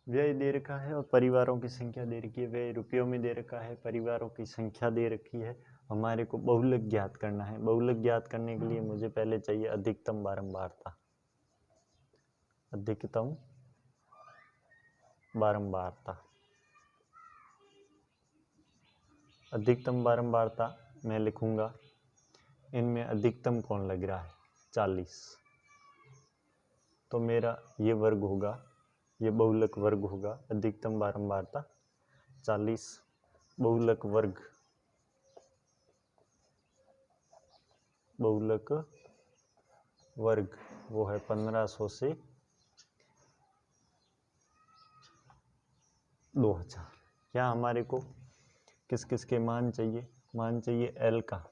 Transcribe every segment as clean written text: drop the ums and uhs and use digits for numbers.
व्यय दे रखा है और परिवारों की संख्या दे रखी है। व्यय रुपयों में दे रखा है, परिवारों की संख्या दे रखी है। हमारे को बहुलक ज्ञात करना है। बहुलक ज्ञात करने के लिए मुझे पहले चाहिए अधिकतम बारंबारता। अधिकतम बारंबारता। अधिकतम बारंबारता मैं लिखूंगा, इनमें अधिकतम कौन लग रहा है, 40। तो मेरा ये वर्ग होगा, ये बहुलक वर्ग होगा। अधिकतम बारंबारता 40, बहुलक वर्ग, बहुलक वर्ग वो है 1500 से 2000। यहाँ हमारे को किस किस के मान चाहिए? मान चाहिए L का,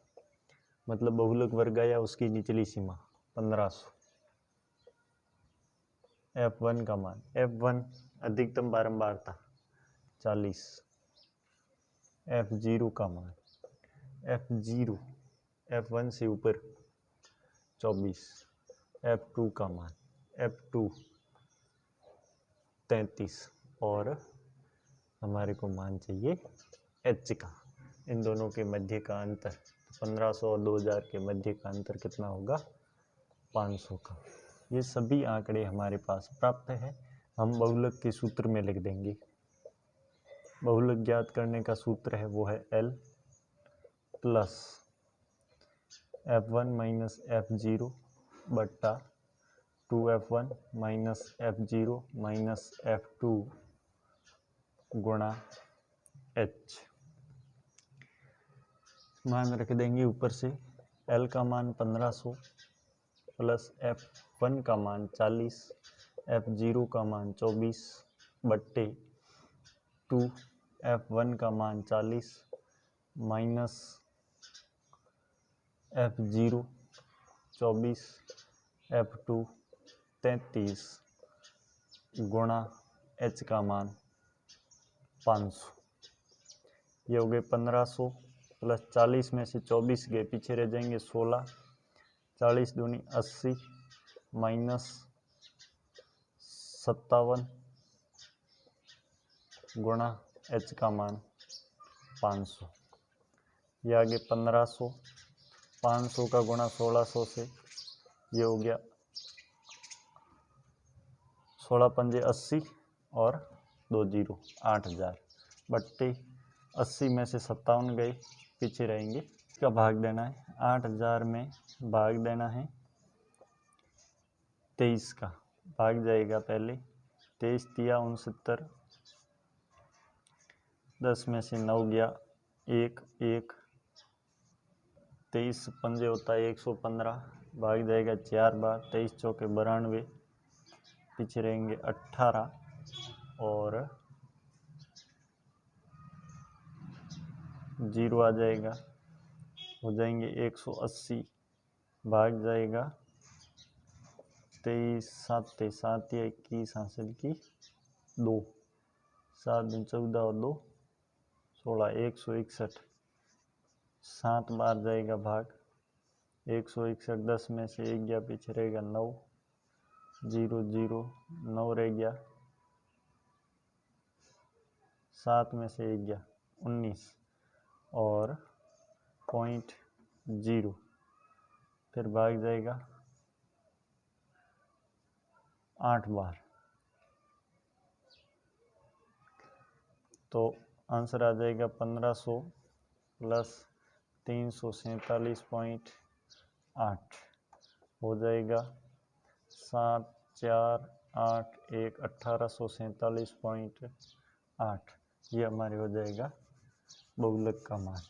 मतलब बहुलक वर्ग आया उसकी निचली सीमा 1500। F1 का मान, F1 अधिकतम बारंबारता 40। F0 का मान, F0 F1 से ऊपर 24। F2 का मान, F2 33। और हमारे को मान चाहिए H का, इन दोनों के मध्य का अंतर। 1500 और 2000 के मध्य का अंतर कितना होगा? 500 का। ये सभी आंकड़े हमारे पास प्राप्त है। हम बहुलक के सूत्र में लिख देंगे। बहुलक ज्ञात करने का सूत्र है वो है L plus F1 minus F0 बट्टा 2F1 minus F0 minus F2 गुणा H। मान रख देंगे ऊपर से। L का मान 1500 प्लस F1 का मान 40, F0 का मान 24 बट्टे 2F1 का मान 40 माइनस F0 24, F2 33 गुणा H का मान 500। ये हो गए 1500 प्लस 40 में से 24 गए, पीछे रह जाएंगे 16। 40 दूनी 80 माइनस 57 गुणा H का मान 500। ये आगे 1500, 500 का गुणा 1600 से, ये हो गया 16 पंजे 80 और 2 जीरो 8000 बट्टे 80 में से 57 गए, पीछे रहेंगे। इसका भाग देना है 8000 में, भाग देना है 23 का, भाग जाएगा पहले 23 दिया 69, 10 में से 9 गया 1 1, 23 पंजे होता है 115, भाग जाएगा 4 बार, 23 चौके 92, पीछे रहेंगे 18 और 0 आ जाएगा, हो जाएंगे 180, भाग जाएगा 23 7 7 या 21 हासिल की 2, 7 दिन 14 और 2 16, 161, 7 बार जाएगा भाग 161, 10 में से 1 गया, पीछे रहेगा 9, 0 0 9 रह गया, 7 में से 1 गया 19 और 0.0, फिर भाग जाएगा 8 बार। तो आंसर आ जाएगा 1500 प्लस 347.8 हो जाएगा 7 4 8 1 1847.8। ये हमारे हो जाएगा बहुलक का मान।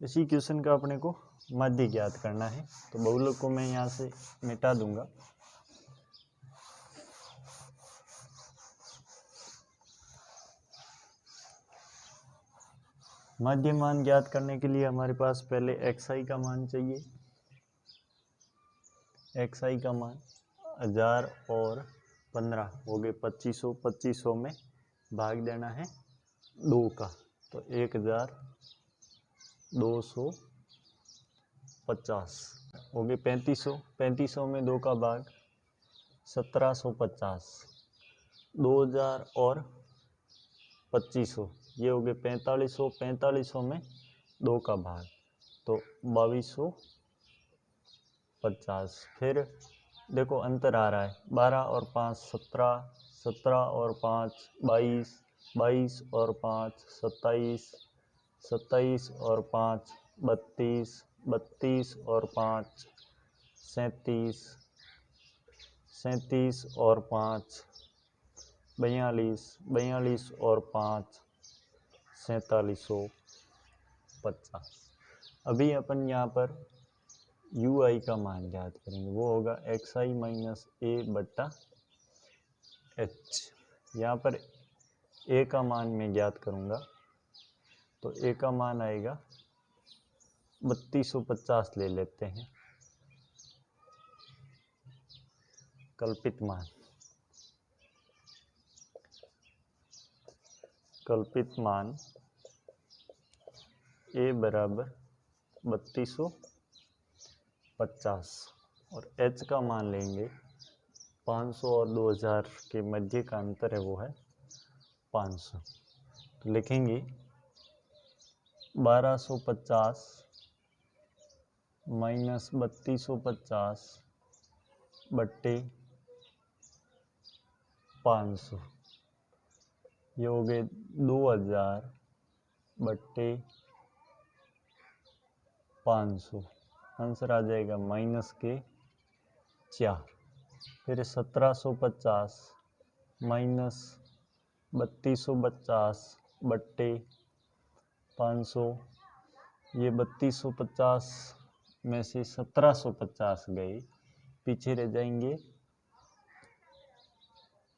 इसी क्वेश्चन का अपने को माध्य ज्ञात करना है, तो बहुलक को मैं यहाँ से मिटा दूंगा। माध्य मान ज्ञात करने के लिए हमारे पास पहले xi का मान चाहिए। xi का मान 1000 और 15 हो गए 2500, 2500 में भाग देना है 2 का, तो 1250 हो गए 3500, 3500 में 2 का भाग 1750, 2000 और 2500, ये हो गए 4500, 4500 में 2 का भाग तो 2250। फिर देखो अंतर आ रहा है, 12 और 5 17, 17 और 5 22, 22 और 5 27, 27 और 5 32, 32 और 5 37, 37 और 5 42, 42 और 5 4750। अभी अपन यहाँ पर यू आई का मान ज्ञात करेंगे, वो होगा एक्स आई माइनस ए बट्टा एच। यहाँ पर ए का मान मैं ज्ञात करूँगा तो ए का मान आएगा 3250 ले लेते हैं कल्पित मान। कल्पित मान ए बराबर 3250 और एच का मान लेंगे 500 और 2000 के मध्य का अंतर है वो है 500, तो लिखेंगे 1250 माइनस 3250 बट्टे 500, ये हो गए 2000 बट्टे 500, आंसर आ जाएगा माइनस के 4। फिर 1750 माइनस 3250 बट्टे 500, ये 3250 में से 1750 गए, पीछे रह जाएंगे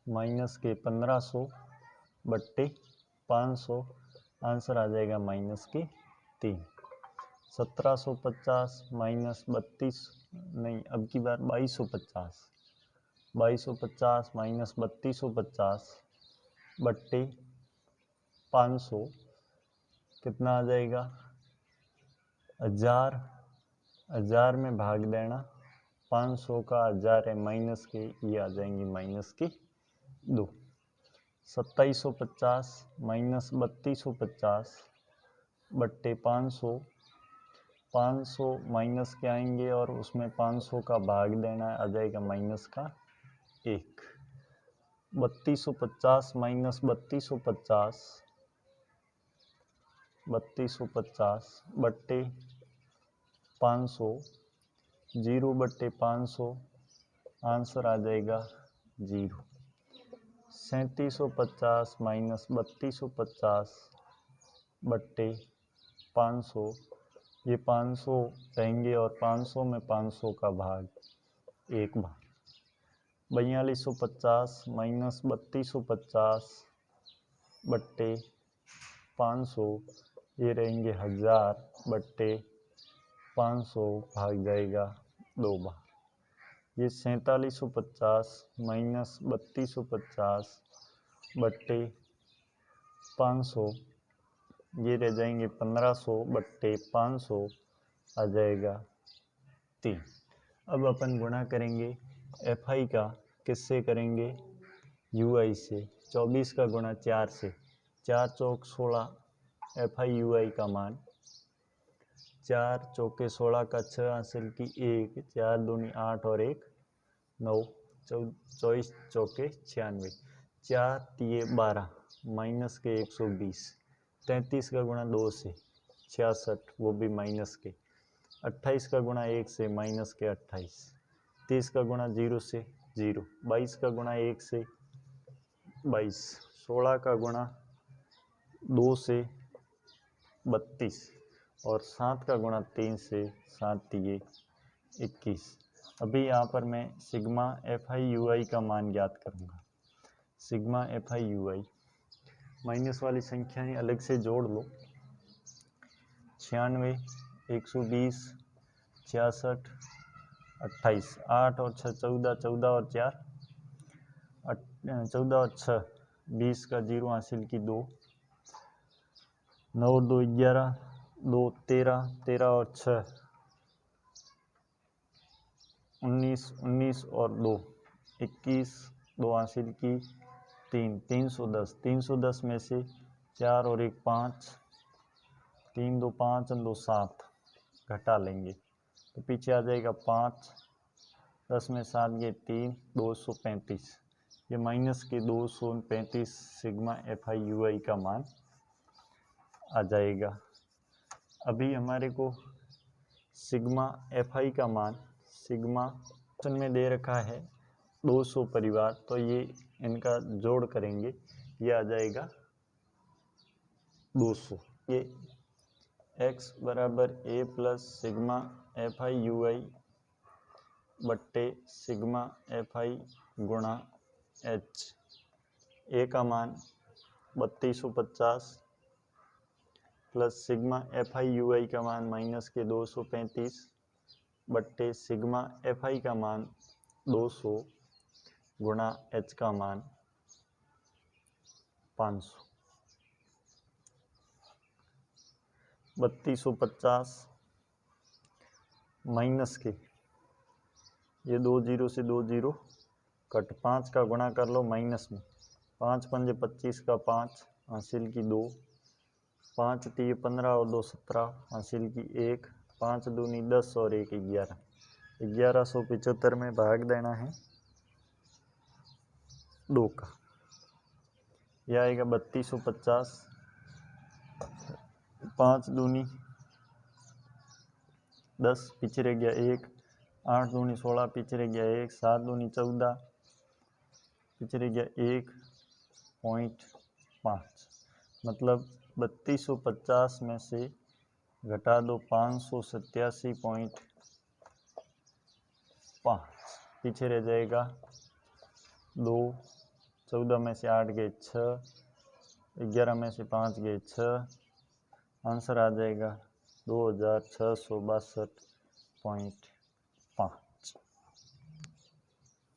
माइनस के 1500 बट्टे 500, आंसर आ जाएगा माइनस के 3। 1750 माइनस 32 नहीं, अब की बार 2250, 2250 माइनस 3250 बट्टे 500 कितना आ जाएगा 1000, 1000 में भाग देना, 500 का 1000 है माइनस के, ये आ जाएंगे माइनस के 2। 2750 माइनस 3250 बट्टे 500, 500 माइनस के आएंगे और उसमें 500 का भाग देना है, आ जाएगा माइनस का 1। 3250 माइनस 3250 बट्टे 500, 0 बट्टे 500, आंसर आ जाएगा 0। 3750 माइनस 3250 बट्टे 500, ये 500 रहेंगे और 500 में 500 का भाग 1 बार। 4250 माइनस 3250 बट्टे 500, ये रहेंगे 1000 बट्टे 500 भाग जाएगा 2 बार। ये 4750 माइनस 3250 बट्टे 500, ये रह जाएंगे 1500 बट्टे 500, आ जाएगा 3। अब अपन गुणा करेंगे एफ आई का, किससे करेंगे यू आई से। 24 का गुणा 4 से, 4 चौक 16 एफ आई यू आई का मान, 4 चौके 16 का 6 हासिल की 1, 4 दूनी 8 और 1 9, 24 चौके 96, 4 तिये 12 माइनस के 120, 33 का गुणा 2 से 66, वो भी माइनस के, 28 का गुणा 1 से माइनस के 28, 30 का गुणा 0 से 0, 22 का गुणा 1 से 22, 16 का गुणा 2 से 32 और 7 का गुणा 3 से 7 तिये 21। अभी यहाँ पर मैं सिग्मा एफ आई यू आई का मान ज्ञात करूँगा। Sigma F I you I, minus वाली संख्याएं अलग से जोड़ लो, 96, 120, 66, 28, 8 और 6 14, 14 और 4 14 और 6 20 का 0 हासिल की 2, 9 और 2 11, 2 13, 13 और 6 19, 19 और 2 21, 2 हासिल की 3, 310, 310 में से 4 और 1 5, 3 2 5 2 7 घटा लेंगे तो पीछे आ जाएगा 5, 10 में 7 ये 3, 235, ये माइनस के 235 सिग्मा FI/UI का मान आ जाएगा। अभी हमारे को सिग्मा FI का मान, सिग्मा में दे रखा है 200 परिवार, तो ये इनका जोड़ करेंगे, ये आ जाएगा 200। ये x बराबर a प्लस सिग्मा FI/UI बट्टे सिग्मा FI गुणा h, a का मान 3250 प्लस सिग्मा FI/UI का मान माइनस के 235 बट्टे सिग्मा FI का मान 200 गुणा h का मान 500। 3250 माइनस के ये 2 0 से 2 0 कट, 5 का गुणा कर लो माइनस में, 5 पंजे 25 का 5 हासिल की 2, 5 3 15 और 2 17 हासिल की 1, 5 दूनी 10 और 1 11, 1175 में भाग देना है 2 का, यह आएगा 3250, 5 दूनी 10 पीछे रह गया 1, 8 दूनी 16 पीछे रह गया 1, 7 दूनी 14 पीछे रह गया 1.5, मतलब 3250 में से घटा दो 587.5, पीछे रह जाएगा 2, 14 में से 8 गए 6, 11 में से 5 गए 6, आंसर आ जाएगा 2662.5।